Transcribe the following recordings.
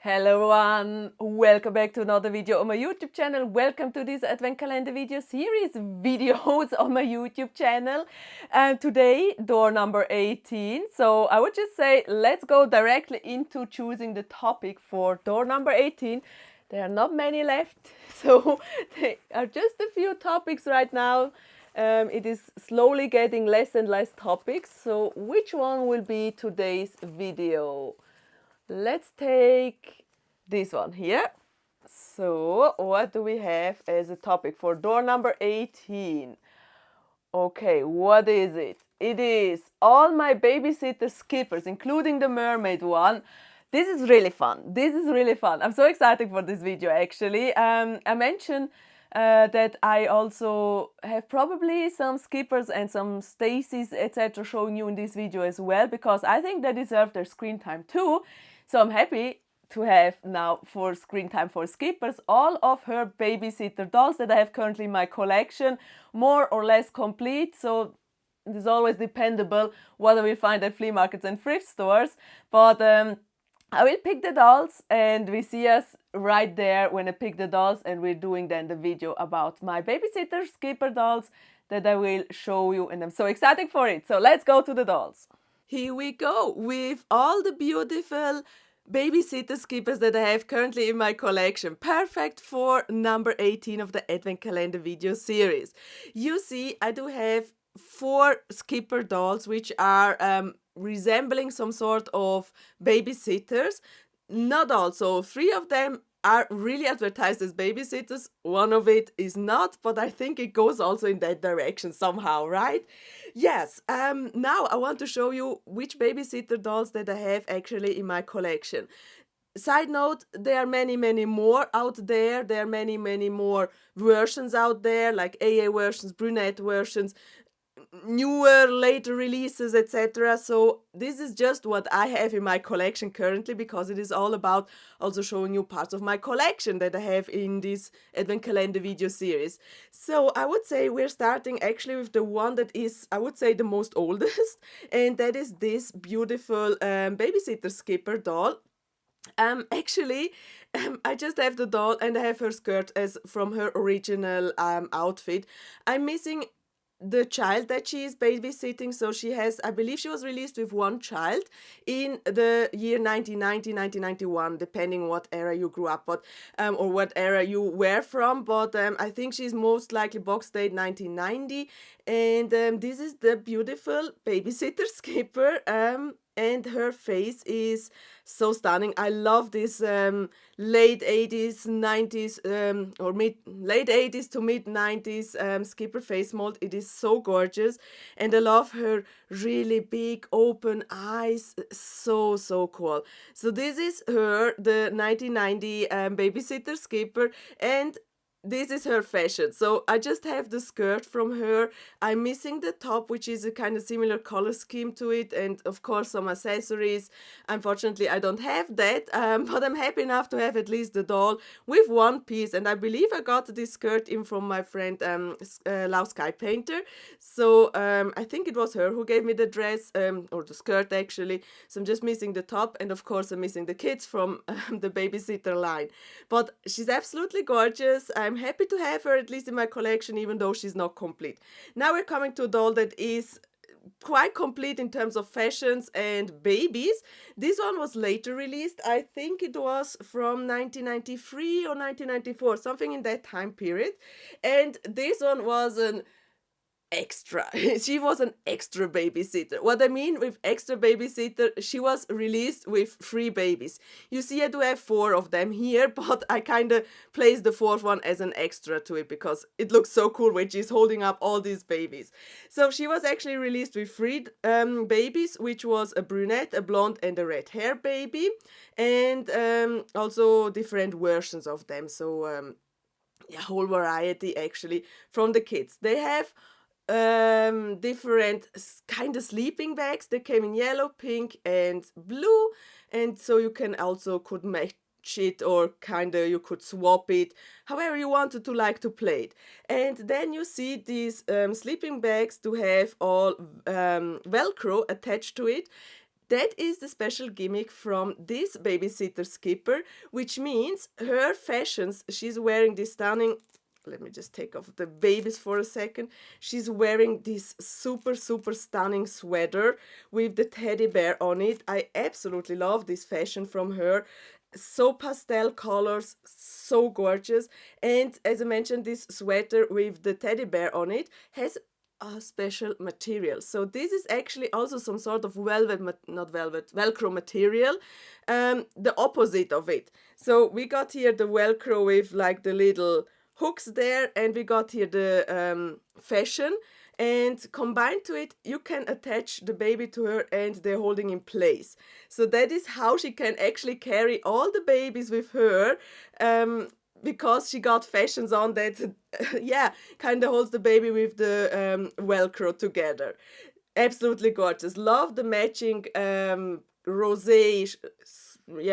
Hello everyone, welcome back to another video on my YouTube channel. Welcome to this Advent Calendar video series videos on my YouTube channel. And today, door number 18. So I would just say, let's go directly into choosing the topic for door number 18. There are not many left, so there are just a few topics right now. It is slowly getting less and less topics. So which one will be today's video? Let's take this one here. So, what do we have as a topic for door number 18? Okay, what is it? It is all my babysitter skippers, including the mermaid one. This is really fun. This is really fun. I'm so excited for this video actually. I mentioned that I also have probably some skippers and some Stacy's etc. showing you in this video as well, because I think they deserve their screen time too. So I'm happy to have now for screen time for skippers all of her babysitter dolls that I have currently in my collection, more or less complete. So it is always dependable what I will find at flea markets and thrift stores. But I will pick the dolls and we see us right there when I pick the dolls, and we're doing then the video about my babysitter skipper dolls that I will show you, and I'm so excited for it. So let's go to the dolls. Here we go with all the beautiful babysitter skippers that I have currently in my collection. Perfect for number 18 of the Advent Calendar video series. You see, I do have 4 skipper dolls which are resembling some sort of babysitters. Not all, so 3 of them are really advertised as babysitters. One of it is not, but I think it goes also in that direction somehow, right? Yes, now I want to show you which babysitter dolls that I have actually in my collection. Side note, there are many more out there. There are many more versions out there, like AA versions, brunette versions, newer, later releases, etc. So this is just what I have in my collection currently, because it is all about also showing you parts of my collection that I have in this Advent Calendar video series. So I would say we're starting actually with the one that is, I would say, the most oldest, and that is this beautiful babysitter skipper doll. Actually, I just have the doll and I have her skirt as from her original outfit. I'm missing the child that she is babysitting. So she has, I believe she was released with one child in the year 1990, 1991, depending what era you grew up at, or what era you were from. But I think she's most likely box date 1990. And this is the beautiful babysitter skipper. And her face is so stunning. I love this late 80s, 90s, or late 80s to mid 90s skipper face mold. It is so gorgeous, and I love her really big open eyes. So cool. So this is her, the 1990 babysitter skipper, and this is her fashion. So I just have the skirt from her. I'm missing the top, which is a kind of similar color scheme to it, and of course some accessories. Unfortunately, I don't have that, but I'm happy enough to have at least the doll with one piece. And I believe I got this skirt in from my friend Lau Sky Painter. So I think it was her who gave me the dress, or the skirt actually. So I'm just missing the top, and of course I'm missing the kids from the babysitter line. But she's absolutely gorgeous. I'm happy to have her at least in my collection, even though she's not complete. Now we're coming to a doll that is quite complete in terms of fashions and babies. This one was later released. I think it was from 1993 or 1994, something in that time period. And this one was an extra. She was an extra babysitter. What I mean with extra babysitter, she was released with 3 babies. You see, I do have 4 of them here, but I kind of placed the 4th one as an extra to it because it looks so cool when she's holding up all these babies. So she was actually released with 3 babies, which was a brunette, a blonde, and a red hair baby, and also different versions of them. So a whole variety actually from the kids. They have different kind of sleeping bags. They came in yellow, pink, and blue, and so you can also could match it, or kind of you could swap it however you wanted to like to play it. And then you see these sleeping bags to have all velcro attached to it. that is the special gimmick from this babysitter Skipper, which means her fashions, she's wearing this stunning, let me just take off the babies for a second. She's wearing this super, super stunning sweater with the teddy bear on it. I absolutely love this fashion from her. So pastel colors, so gorgeous. And as I mentioned, this sweater with the teddy bear on it has a special material. So this is actually also some sort of Velcro material, the opposite of it. So we got here the Velcro with like the little hooks there, and we got here the fashion, and combined to it you can attach the baby to her and they're holding in place. So that is how she can actually carry all the babies with her, because she got fashions on that yeah, kind of holds the baby with the Velcro together. Absolutely gorgeous. Love the matching rosé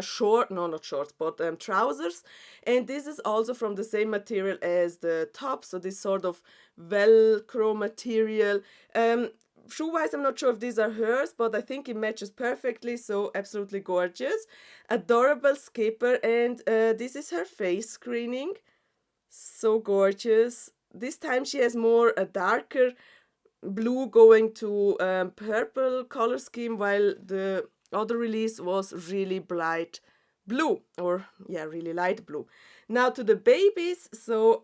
short, no, not shorts, but trousers. And this is also from the same material as the top, so this sort of Velcro material. Shoe wise, I'm not sure if these are hers, but I think it matches perfectly, so absolutely gorgeous. Adorable Skipper, and this is her face screening. So gorgeous. This time she has more a darker blue going to purple color scheme, while the other release was really bright blue, or yeah, really light blue. Now to the babies. So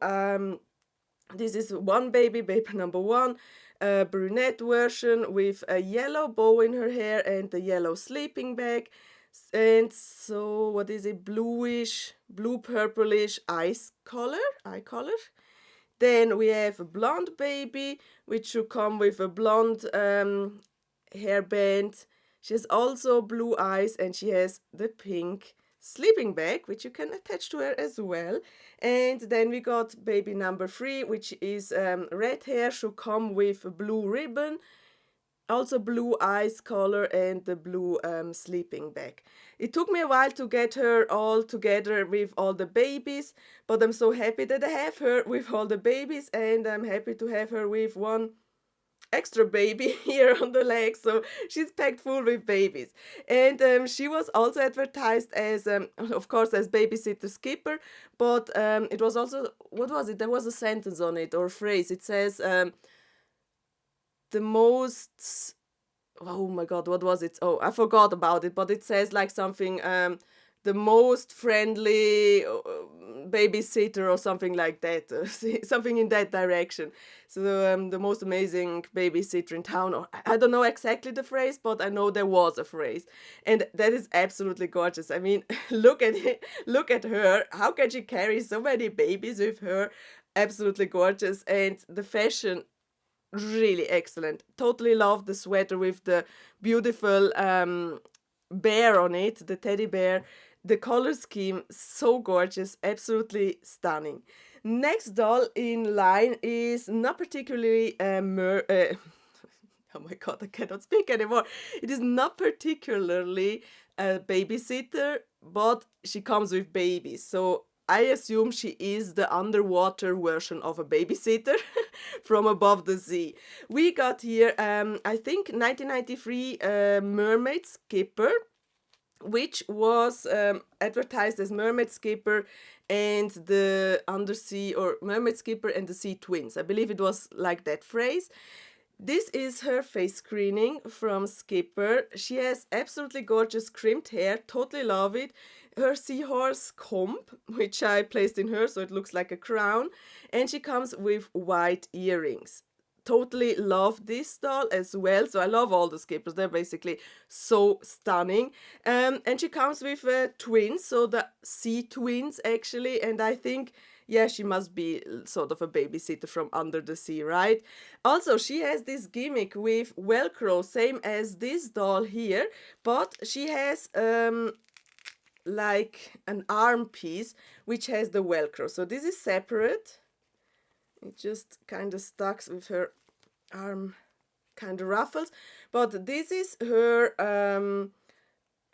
this is one baby number one, a brunette version with a yellow bow in her hair and a yellow sleeping bag. And so what is it, bluish, blue purplish eye color. Then we have a blonde baby, which should come with a blonde hairband. She has also blue eyes, and she has the pink sleeping bag, which you can attach to her as well. And then we got baby number 3, which is red hair, should come with a blue ribbon, also blue eyes color, and the blue sleeping bag. It took me a while to get her all together with all the babies, but I'm so happy that I have her with all the babies, and I'm happy to have her with one extra baby here on the leg, so she's packed full with babies. And she was also advertised as, of course, as babysitter Skipper, but it was also, what was it? There was a sentence on it, or a phrase. It says, the most, oh my god, what was it? Oh, I forgot about it, but it says like something, the most friendly babysitter or something like that, something in that direction. So the most amazing babysitter in town, or I don't know exactly the phrase, but I know there was a phrase, and that is absolutely gorgeous. I mean, look at it, look at her. How can she carry so many babies with her? Absolutely gorgeous. And the fashion, really excellent. Totally love the sweater with the beautiful bear on it, the teddy bear. The color scheme, so gorgeous, absolutely stunning. Next doll in line is not particularly oh my god, I cannot speak anymore. It is not particularly a babysitter, but she comes with babies. So I assume she is the underwater version of a babysitter from above the sea. We got here, I think, 1993 Mermaid Skipper, which was advertised as Mermaid Skipper and the Undersea, or Mermaid Skipper and the Sea Twins. I believe it was like that phrase. This is her face screening from Skipper. She has absolutely gorgeous crimped hair, totally love it. Her seahorse comb, which I placed in her so it looks like a crown, and she comes with white earrings. Totally love this doll as well. So I love all the Skippers. They're basically so stunning. And she comes with twins, so the sea twins actually. And I think, yeah, she must be sort of a babysitter from under the sea, right? Also, she has this gimmick with Velcro, same as this doll here, but she has like an arm piece which has the Velcro. So this is separate. It just kind of stuck with her arm, kind of ruffles. But this is her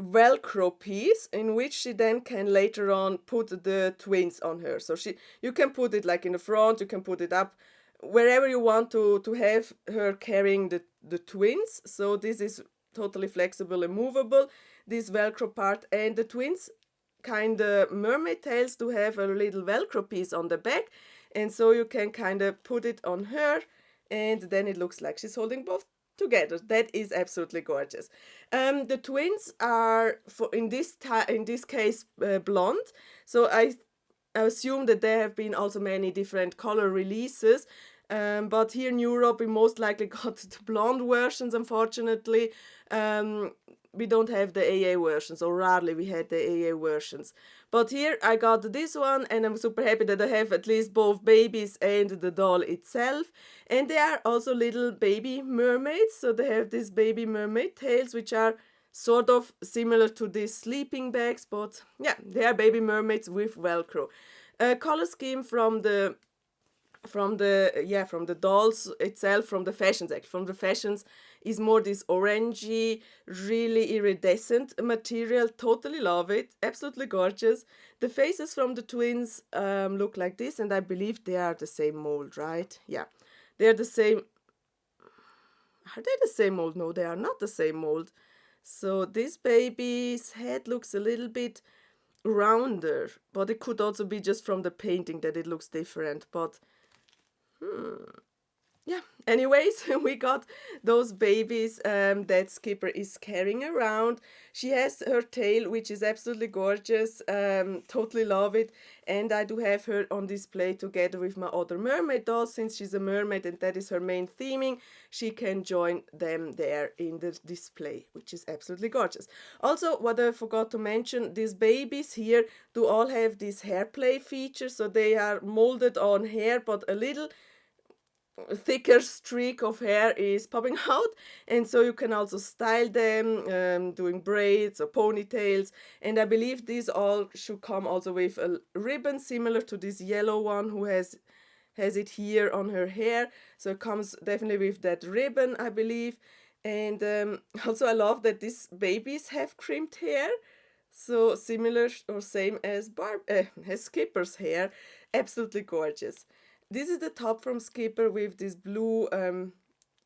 Velcro piece, in which she then can later on put the twins on her. So you can put it like in the front, you can put it up wherever you want to have her carrying the twins. So this is totally flexible and movable, this Velcro part. And the twins kind of mermaid tails do have a little Velcro piece on the back, and so you can kind of put it on her, and then it looks like she's holding both together. That is absolutely gorgeous. The twins are, in this case, blonde, so I assume that there have been also many different color releases. But here in Europe, we most likely got the blonde versions, unfortunately. We don't have the AA versions, or rarely we had the AA versions. But here I got this one, and I'm super happy that I have at least both babies and the doll itself. And they are also little baby mermaids, so they have these baby mermaid tails, which are sort of similar to these sleeping bags, but yeah, they are baby mermaids with Velcro. Color scheme from the dolls itself, from the fashions is more this orangey, really iridescent material. Totally love it, absolutely gorgeous. The faces from the twins look like this, and I believe they are the same mold, right? Yeah, they're the same. Are they the same mold? No, they are not the same mold. So this baby's head looks a little bit rounder, but it could also be just from the painting that it looks different. But yeah, anyways, we got those babies that Skipper is carrying around. She has her tail, which is absolutely gorgeous. Totally love it. And I do have her on display together with my other mermaid doll. Since she's a mermaid and that is her main theming, she can join them there in the display, which is absolutely gorgeous. Also, what I forgot to mention, these babies here do all have this hair play feature. So they are molded on hair, but a little thicker streak of hair is popping out, and so you can also style them doing braids or ponytails. And I believe these all should come also with a ribbon similar to this yellow one who has it here on her hair, so it comes definitely with that ribbon, I believe. And also I love that these babies have crimped hair, so similar or same as Skipper's hair. Absolutely gorgeous. This is the top from Skipper with this blue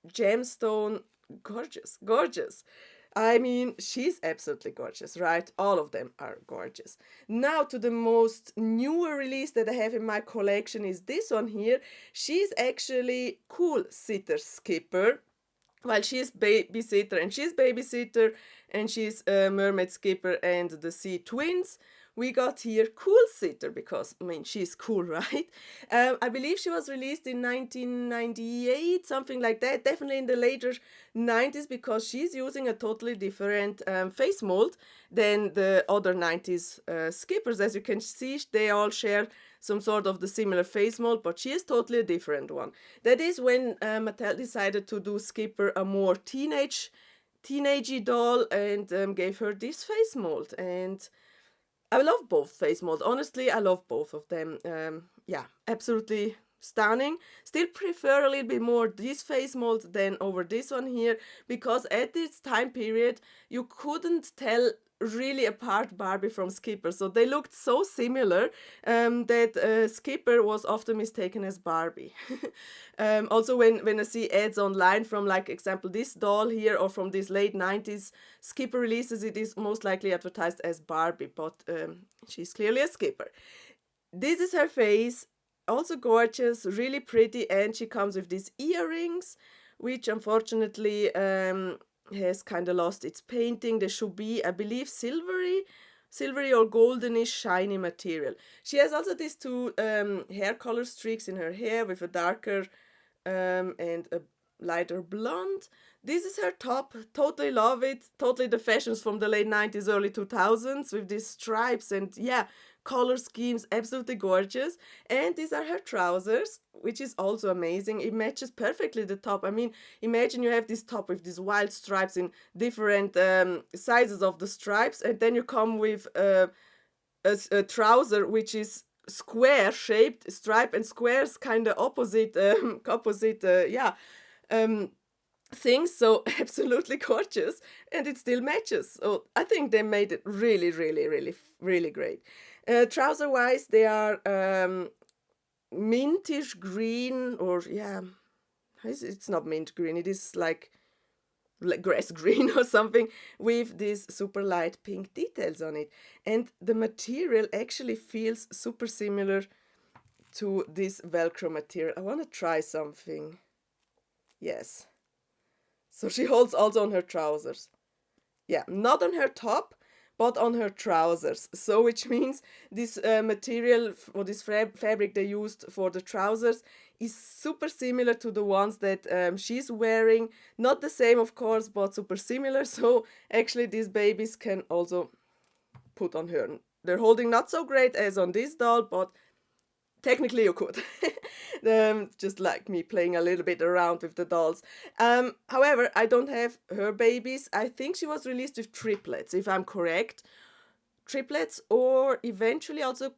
gemstone. Gorgeous, gorgeous. I mean, she's absolutely gorgeous, right? All of them are gorgeous. Now to the most newer release that I have in my collection is this one here. She's actually Cool Sitter Skipper. Well, she's babysitter, and she's babysitter, and she's Mermaid Skipper and the Sea Twins. We got here Cool Sitter because, I mean, she's cool, right? I believe she was released in 1998, something like that. Definitely in the later 90s, because she's using a totally different face mold than the other 90s skippers. As you can see, they all share some sort of the similar face mold, but she is totally a different one. That is when Mattel decided to do Skipper a more teenagey doll and gave her this face mold. And I love both face molds. Honestly, I love both of them. Yeah, absolutely stunning. Still prefer a little bit more this face mold than over this one here, because at this time period you couldn't tell really apart Barbie from Skipper, so they looked so similar that Skipper was often mistaken as Barbie. Also when I see ads online from, like, example, this doll here, or from these late 90s Skipper releases, it is most likely advertised as Barbie, but she's clearly a Skipper. This is her face, also gorgeous, really pretty, and she comes with these earrings, which unfortunately has kind of lost its painting. They should be, I believe, silvery or goldenish shiny material. She has also these two hair color streaks in her hair with a darker and a lighter blonde. This is her top. Totally love it. Totally the fashions from the late 90s, early 2000s with these stripes and, yeah, color schemes. Absolutely gorgeous. And these are her trousers, which is also amazing. It matches perfectly the top. I mean, imagine you have this top with these wild stripes in different sizes of the stripes, and then you come with a trouser which is square shaped, stripe and squares, kind of opposite things. So absolutely gorgeous, and it still matches. So I think they made it really, really, really, really great. Trouser wise, they are mintish green, or yeah, it's not mint green, it is like like grass green or something, with these super light pink details on it. And the material actually feels super similar to this Velcro material. I want to try something. Yes. So she holds also on her trousers. Yeah, not on her top, but on her trousers. So which means this material or this fabric they used for the trousers is super similar to the ones that she's wearing. Not the same, of course, but super similar. So actually these babies can also put on her. They're holding not so great as on this doll, but technically you could. Just like me playing a little bit around with the dolls. However, I don't have her babies. I think she was released with triplets, if I'm correct. Triplets, or eventually also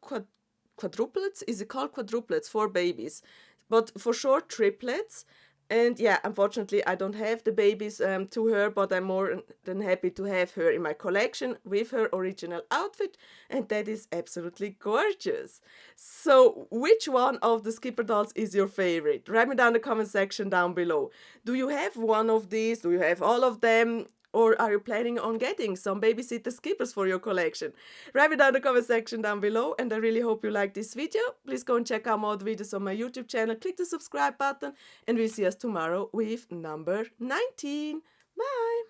quadruplets. Is it called quadruplets? 4 babies. But for sure triplets. And yeah, unfortunately, I don't have the babies to her, but I'm more than happy to have her in my collection with her original outfit, and that is absolutely gorgeous. So, which one of the Skipper dolls is your favorite? Write me down in the comment section down below. Do you have one of these? Do you have all of them? Or are you planning on getting some babysitter skippers for your collection? Write me down in the comment section down below, and I really hope you like this video. Please go and check out more videos on my YouTube channel. Click the subscribe button, and we'll see us tomorrow with number 19. Bye!